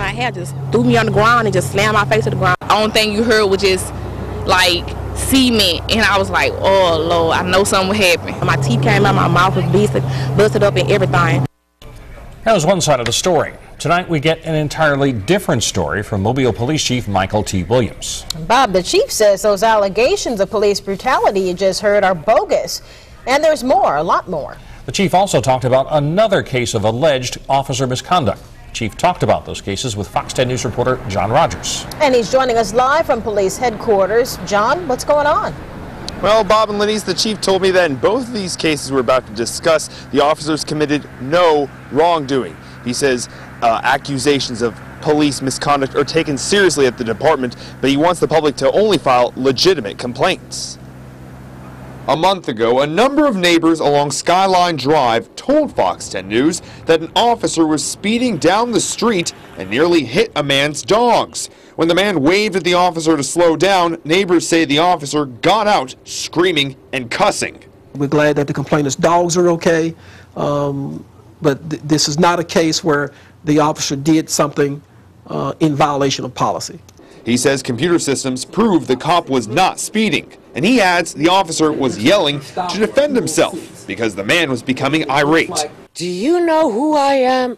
my hair, just threw me on the ground and just slammed my face to the ground. The only thing you heard was just like cement, and I was like, oh Lord, I know something would happen. My teeth came out, my mouth was busted up and everything. That was one side of the story. Tonight we get an entirely different story from Mobile Police Chief Michael T. Williams. Bob, the chief says those allegations of police brutality you just heard are bogus. And there's more, a lot more. The chief also talked about another case of alleged officer misconduct. The chief talked about those cases with Fox 10 News reporter John Rogers. And he's joining us live from police headquarters. John, what's going on? Well, Bob and Lenise, the chief told me that in both of these cases we're about to discuss, the officers committed no wrongdoing. He says accusations of police misconduct are taken seriously at the department, but he wants the public to only file legitimate complaints. A month ago, a number of neighbors along Skyline Drive told Fox 10 News that an officer was speeding down the street and nearly hit a man's dogs. When the man waved at the officer to slow down, neighbors say the officer got out screaming and cussing. We're glad that the complainant's dogs are okay, but this is not a case where the officer did something in violation of policy. He says computer systems prove the cop was not speeding, and he adds the officer was yelling to defend himself because the man was becoming irate. Do you know who I am?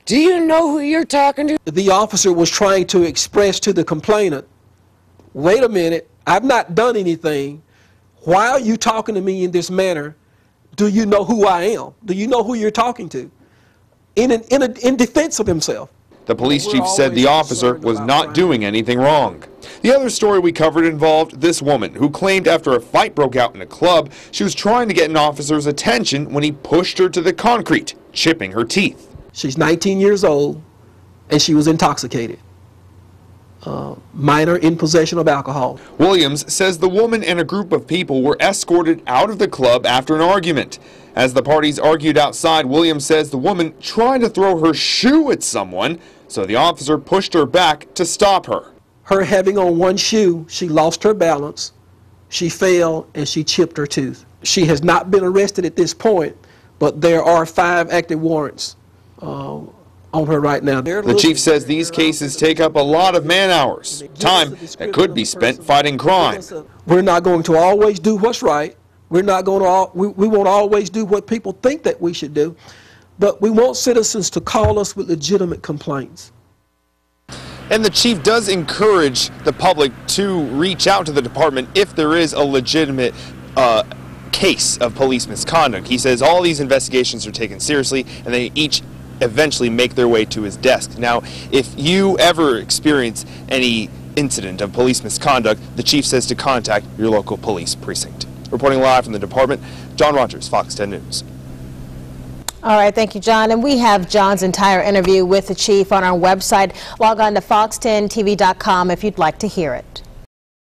Do you know who you're talking to? The officer was trying to express to the complainant, wait a minute, I've not done anything. Why are you talking to me in this manner? Do you know who I am? Do you know who you're talking to? In defense of himself. The police chief said the officer was not doing anything wrong. The other story we covered involved this woman who claimed after a fight broke out in a club, she was trying to get an officer's attention when he pushed her to the concrete, chipping her teeth. She's 19 years old and she was intoxicated. Minor in possession of alcohol. Williams says the woman and a group of people were escorted out of the club after an argument. As the parties argued outside, Williams says the woman tried to throw her shoe at someone, so the officer pushed her back to stop her. Her having on one shoe, she lost her balance, she fell, and she chipped her tooth. She has not been arrested at this point, but there are 5 active warrants on her right now. The chief says these cases take up a lot of man-hours, time that could be spent fighting crime. We're not going to always do what's right. We're not going to we won't always do what people think that we should do, but we want citizens to call us with legitimate complaints. And the chief does encourage the public to reach out to the department if there is a legitimate case of police misconduct. He says all these investigations are taken seriously and they each eventually make their way to his desk. Now, if you ever experience any incident of police misconduct, the chief says to contact your local police precinct. Reporting live from the department, John Rogers, Fox 10 News. All right, thank you, John. And we have John's entire interview with the chief on our website. Log on to fox10tv.com if you'd like to hear it.